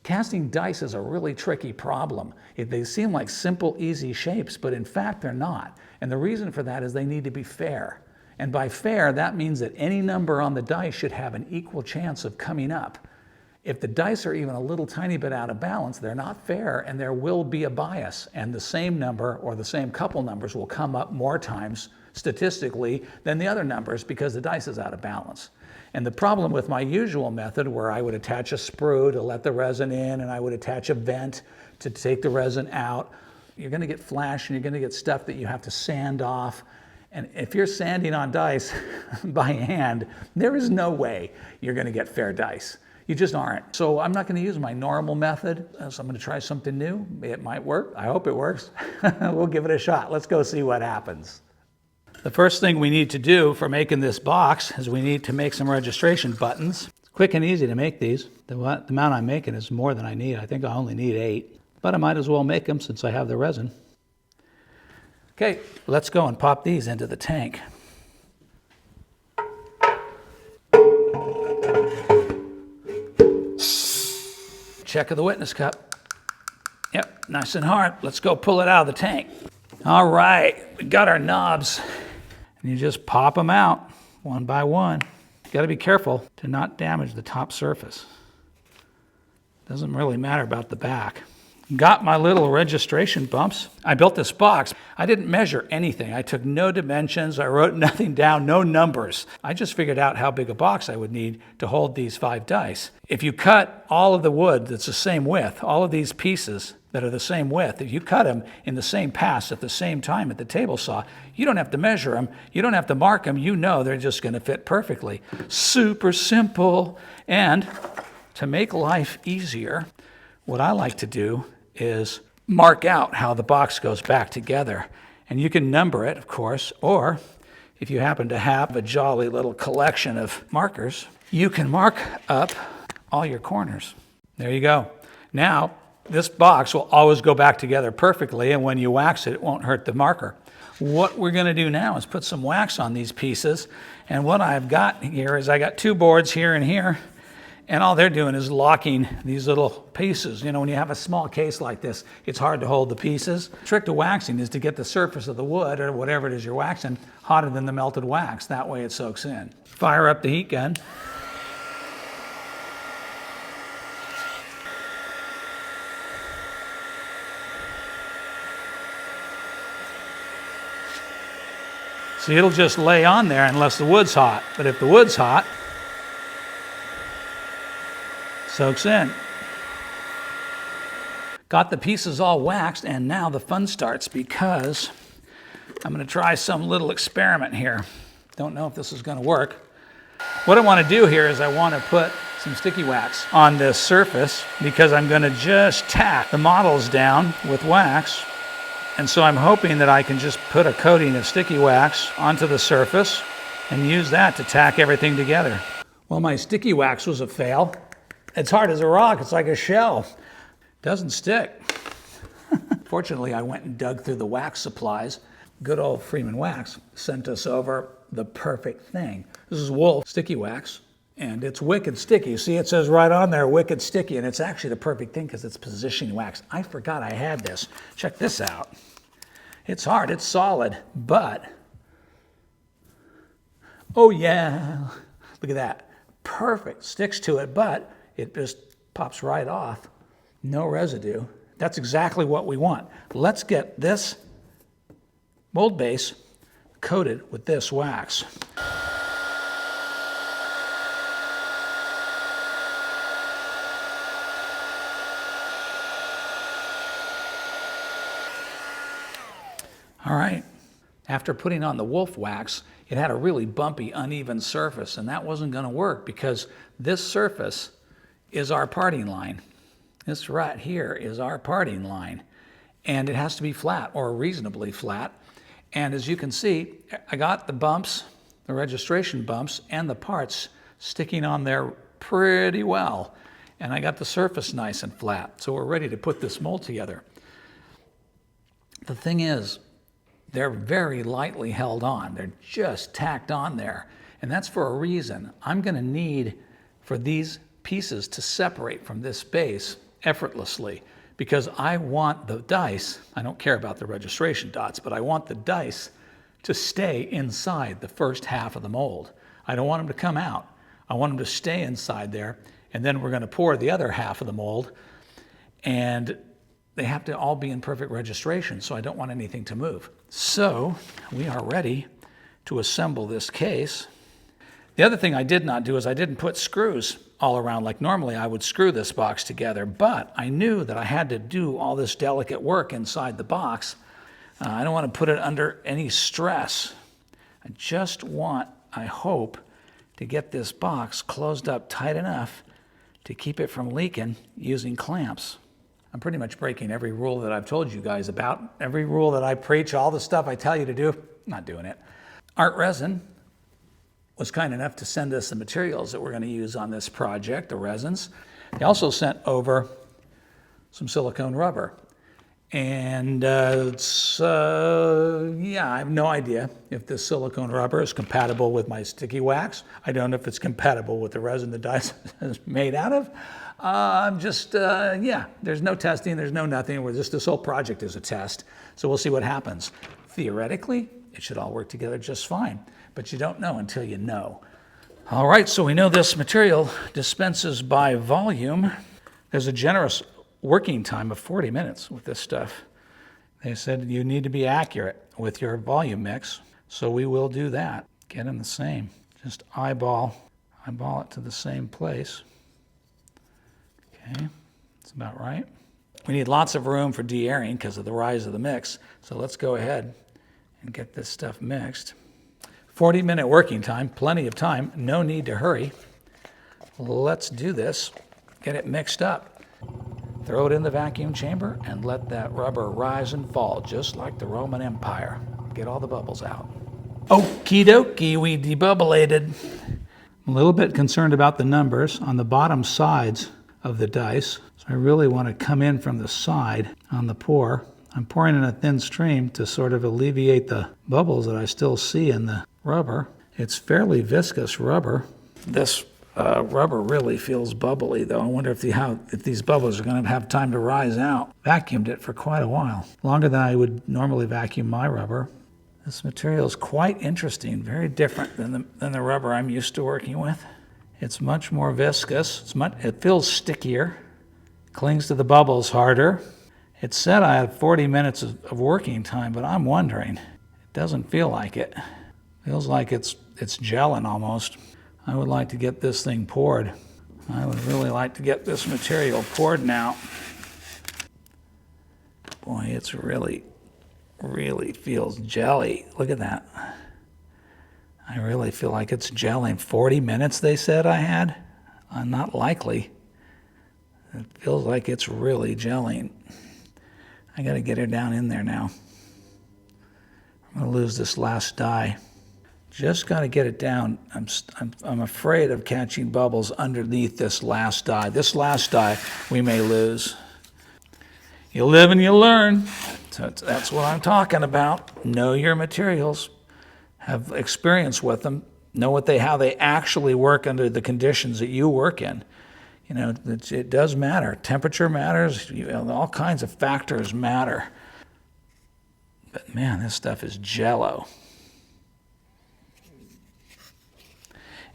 Casting dice is a really tricky problem. They seem like simple, easy shapes, but in fact they're not. And the reason for that is they need to be fair. And by fair, that means that any number on the dice should have an equal chance of coming up. If the dice are even a little tiny bit out of balance, they're not fair, and there will be a bias. And the same number or the same couple numbers will come up more times statistically than the other numbers because the dice is out of balance. And the problem with my usual method, where I would attach a sprue to let the resin in and I would attach a vent to take the resin out, you're going to get flash and you're going to get stuff that you have to sand off. And if you're sanding on dice by hand, there is no way you're going to get fair dice. You just aren't. So I'm not going to use my normal method. So I'm going to try something new. It might work. I hope it works. We'll give it a shot. Let's go see what happens. The first thing we need to do for making this box is we need to make some registration buttons. It's quick and easy to make these. The amount I'm making is more than I need. I think I only need 8, but I might as well make them since I have the resin. Okay, let's go and pop these into the tank. Check of the witness cup. Yep, nice and hard. Let's go pull it out of the tank. All right, we got our knobs. And you just pop them out one by one. You got to be careful to not damage the top surface. Doesn't really matter about the back. Got my little registration bumps. I built this box. I didn't measure anything. I took no dimensions. I wrote nothing down, no numbers. I just figured out how big a box I would need to hold these 5 dice. If you cut all of the wood that's the same width, all of these pieces that are the same width, if you cut them in the same pass at the same time at the table saw, you don't have to measure them. You don't have to mark them. You know they're just going to fit perfectly. Super simple. And to make life easier, what I like to do is mark out how the box goes back together. And you can number it, of course, or if you happen to have a jolly little collection of markers, you can mark up all your corners. There you go. Now, this box will always go back together perfectly, and when you wax it, it won't hurt the marker. What we're going to do now is put some wax on these pieces, and what I've got here is I got 2 boards here and here, and all they're doing is locking these little pieces. You know, when you have a small case like this, it's hard to hold the pieces. The trick to waxing is to get the surface of the wood, or whatever it is you're waxing, hotter than the melted wax. That way it soaks in. Fire up the heat gun. See, it'll just lay on there unless the wood's hot. But if the wood's hot, soaks in. Got the pieces all waxed, and now the fun starts because I'm going to try some little experiment here. Don't know if this is going to work. What I want to do here is I want to put some sticky wax on this surface because I'm going to just tack the models down with wax. And so I'm hoping that I can just put a coating of sticky wax onto the surface and use that to tack everything together. Well, my sticky wax was a fail. It's hard as a rock. It's like a shell. Doesn't stick. Fortunately, I went and dug through the wax supplies. Good old Freeman Wax sent us over the perfect thing. This is wool sticky wax, and it's wicked sticky. See, it says right on there, wicked sticky, and it's actually the perfect thing because it's positioning wax. I forgot I had this. Check this out. It's hard, it's solid, but, oh yeah, look at that. Perfect, sticks to it, but it just pops right off. No residue. That's exactly what we want. Let's get this mold base coated with this wax. All right, after putting on the wolf wax, it had a really bumpy, uneven surface, and that wasn't going to work because this surface is our parting line. This right here is our parting line, and it has to be flat or reasonably flat. And as you can see, I got the bumps, the registration bumps, and the parts sticking on there pretty well. And I got the surface nice and flat, so we're ready to put this mold together. The thing is, they're very lightly held on. They're just tacked on there. And that's for a reason. I'm going to need for these pieces to separate from this base effortlessly because I want the dice, I don't care about the registration dots, but I want the dice to stay inside the first half of the mold. I don't want them to come out. I want them to stay inside there, and then we're going to pour the other half of the mold, and they have to all be in perfect registration, so I don't want anything to move. So we are ready to assemble this case. The other thing I did not do is I didn't put screws all around like normally I would screw this box together, but I knew that I had to do all this delicate work inside the box. I don't want to put it under any stress. I just want, I hope, to get this box closed up tight enough to keep it from leaking using clamps. I'm pretty much breaking every rule that I've told you guys about. Every rule that I preach, all the stuff I tell you to do, I'm not doing it. Art Resin was kind enough to send us the materials that we're going to use on this project, the resins. They also sent over some silicone rubber. And yeah, I have no idea if this silicone rubber is compatible with my sticky wax. I don't know if it's compatible with the resin the dice is made out of. Yeah, there's no testing, there's no nothing. This whole project is a test. So we'll see what happens. Theoretically, it should all work together just fine, but you don't know until you know. All right, so we know this material dispenses by volume. There's a generous working time of 40 minutes with this stuff. They said you need to be accurate with your volume mix, so we will do that. Get them the same. Just eyeball it to the same place. Okay, that's about right. We need lots of room for de-airing because of the rise of the mix, so let's go ahead and get this stuff mixed. 40-minute working time, plenty of time, no need to hurry. Let's do this, get it mixed up. Throw it in the vacuum chamber and let that rubber rise and fall, just like the Roman Empire. Get all the bubbles out. Okie dokie, we debubbleated. I'm a little bit concerned about the numbers on the bottom sides of the dice. So I really want to come in from the side on the pour. I'm pouring in a thin stream to sort of alleviate the bubbles that I still see in the rubber. It's fairly viscous rubber. This rubber really feels bubbly, though. I wonder if these bubbles are going to have time to rise out. Vacuumed it for quite a while, longer than I would normally vacuum my rubber. This material is quite interesting, very different than the rubber I'm used to working with. It's much more viscous. It feels stickier, clings to the bubbles harder. It said I had 40 minutes of working time, but I'm wondering. It doesn't feel like it. Feels like it's gelling almost. I would like to get this thing poured. I would really like to get this material poured now. Boy, it's really feels jelly. Look at that. I really feel like it's gelling. 40 minutes they said I had? Not likely. It feels like it's really gelling. I gotta get her down in there now. I'm gonna lose this last die. Just got to get it down. I'm afraid of catching bubbles underneath this last die. This last die we may lose. You live and you learn. So that's what I'm talking about. Know your materials. Have experience with them. Know how they actually work under the conditions that you work in. You know, it does matter. Temperature matters. All kinds of factors matter. But man, this stuff is jello.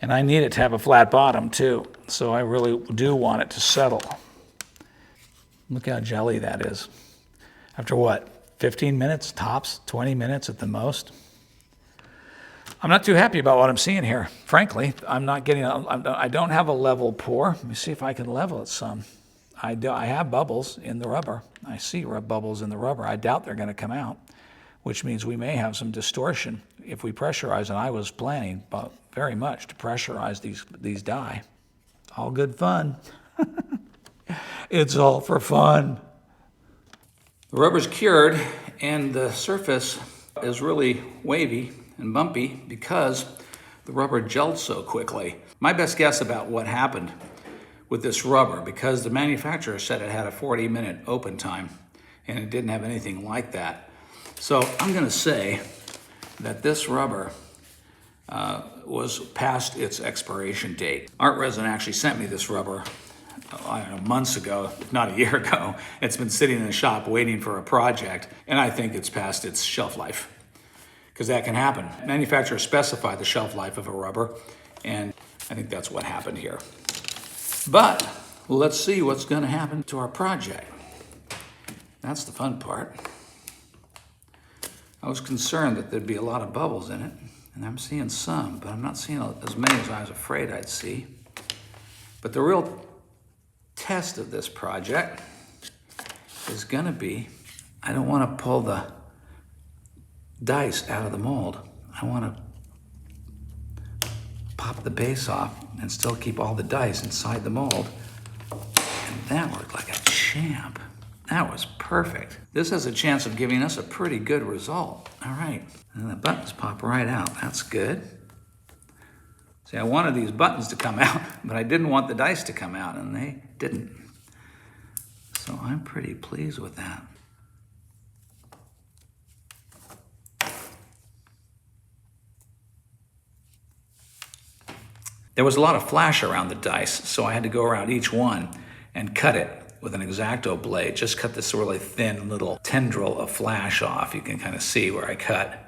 And I need it to have a flat bottom too, so I really do want it to settle. Look how jelly that is. After what, 15 minutes tops, 20 minutes at the most? I'm not too happy about what I'm seeing here. Frankly, I don't have a level pour. Let me see if I can level it some. I have bubbles in the rubber. I see bubbles in the rubber. I doubt they're going to come out, which means we may have some distortion if we pressurize, and I was planning very much to pressurize these die. All good fun. It's all for fun. The rubber's cured, and the surface is really wavy and bumpy because the rubber gelled so quickly. My best guess about what happened with this rubber, because the manufacturer said it had a 40-minute open time, and it didn't have anything like that. So I'm going to say that this rubber was past its expiration date. Art Resin actually sent me this rubber I don't know, months ago, if not a year ago. It's been sitting in the shop waiting for a project, and I think it's past its shelf life, because that can happen. Manufacturers specify the shelf life of a rubber, and I think that's what happened here. But let's see what's going to happen to our project. That's the fun part. I was concerned that there'd be a lot of bubbles in it, and I'm seeing some, but I'm not seeing as many as I was afraid I'd see. But the real test of this project is going to be, I don't want to pull the dice out of the mold. I want to pop the base off and still keep all the dice inside the mold. And that worked like a champ. That was perfect. This has a chance of giving us a pretty good result. All right, and the buttons pop right out. That's good. See, I wanted these buttons to come out, but I didn't want the dice to come out, and they didn't. So I'm pretty pleased with that. There was a lot of flash around the dice, so I had to go around each one and cut it with an X-Acto blade. Just cut this really thin little tendril of flash off. You can kind of see where I cut.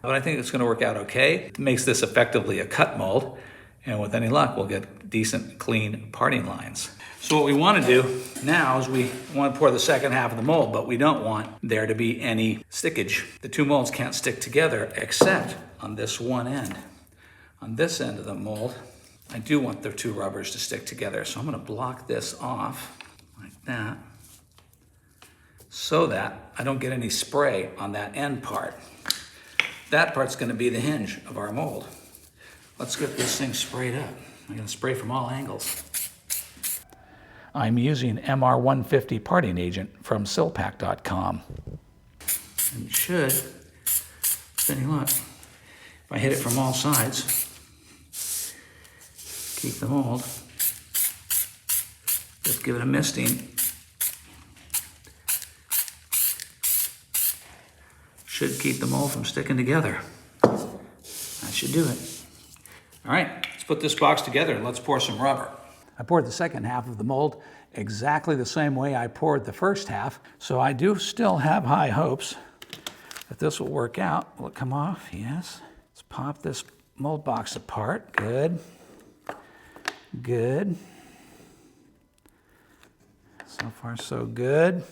But I think it's going to work out okay. It makes this effectively a cut mold, and with any luck, we'll get decent, clean parting lines. So what we want to do now is we want to pour the second half of the mold, but we don't want there to be any stickage. The two molds can't stick together except on this one end. On this end of the mold, I do want the two rubbers to stick together, so I'm going to block this off like that so that I don't get any spray on that end part. That part's going to be the hinge of our mold. Let's get this thing sprayed up. I'm going to spray from all angles. I'm using MR150 parting agent from silpack.com. And it should, with any luck, if I hit it from all sides, keep the mold, just give it a misting. Should keep the mold from sticking together. That should do it. All right, let's put this box together and let's pour some rubber. I poured the second half of the mold exactly the same way I poured the first half, so I do still have high hopes that this will work out. Will it come off? Yes. Let's pop this mold box apart. Good. Good. So far, so good.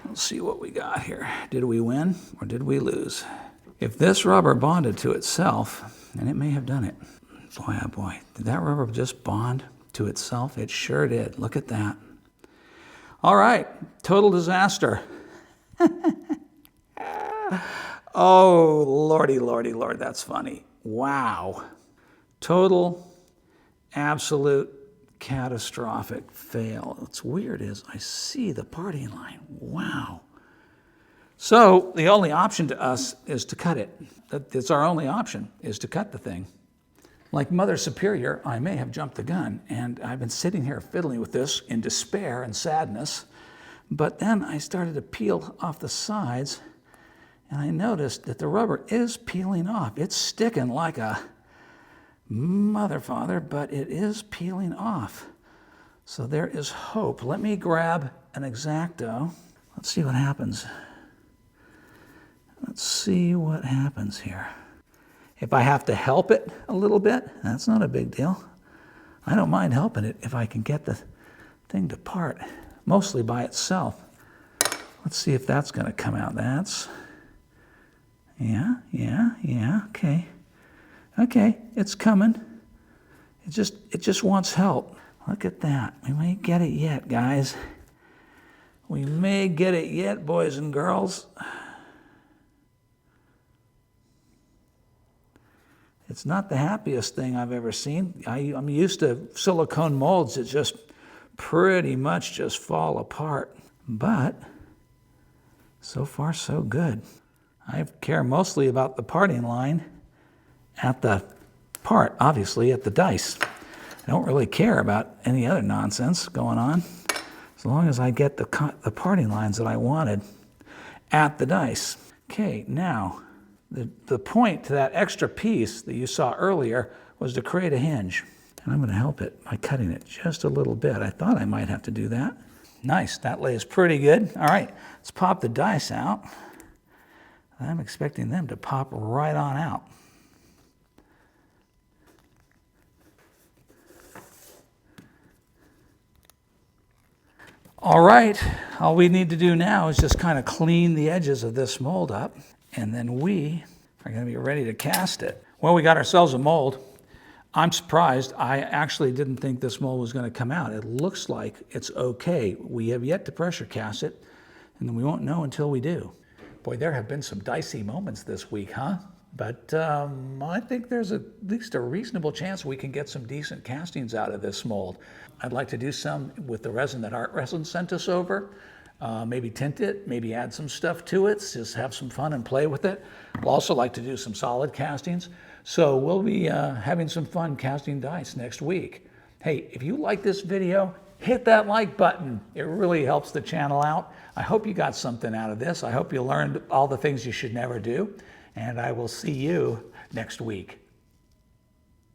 Let's see what we got here. Did we win or did we lose? If this rubber bonded to itself, and it may have done it. Boy, oh boy, did that rubber just bond to itself? It sure did. Look at that. All right, total disaster. Oh, lordy, lordy, lord, that's funny. Wow. Total, absolute, catastrophic fail. What's weird is I see the parting line. Wow. So the only option to us is to cut it. It's our only option, is to cut the thing. Like Mother Superior, I may have jumped the gun, and I've been sitting here fiddling with this in despair and sadness, but then I started to peel off the sides, and I noticed that the rubber is peeling off. It's sticking like a mother father, but it is peeling off. So there is hope. Let me grab an X-Acto. Let's see what happens. Let's see what happens here. If I have to help it a little bit, that's not a big deal. I don't mind helping it if I can get the thing to part, mostly by itself. Let's see if that's going to come out. That's, yeah, okay. Okay, it's coming. It just wants help. Look at that. We may get it yet, guys. We may get it yet, boys and girls. It's not the happiest thing I've ever seen. I'm used to silicone molds that just pretty much just fall apart. But so far, so good. I care mostly about the parting line at the part, obviously, at the dice. I don't really care about any other nonsense going on, as long as I get the parting lines that I wanted at the dice. Okay, now, the point to that extra piece that you saw earlier was to create a hinge. And I'm going to help it by cutting it just a little bit. I thought I might have to do that. Nice, that lays pretty good. All right, let's pop the dice out. I'm expecting them to pop right on out. All right, all we need to do now is just kind of clean the edges of this mold up, and then we are going to be ready to cast it. Well, we got ourselves a mold. I'm surprised. I actually didn't think this mold was going to come out. It looks like it's okay. We have yet to pressure cast it, and then we won't know until we do. Boy, there have been some dicey moments this week, huh? But I think there's at least a reasonable chance we can get some decent castings out of this mold. I'd like to do some with the resin that Art Resin sent us over. Maybe tint it, maybe add some stuff to it, just have some fun and play with it. I'll also like to do some solid castings. So we'll be having some fun casting dice next week. Hey, if you like this video, hit that like button. It really helps the channel out. I hope you got something out of this. I hope you learned all the things you should never do. And I will see you next week.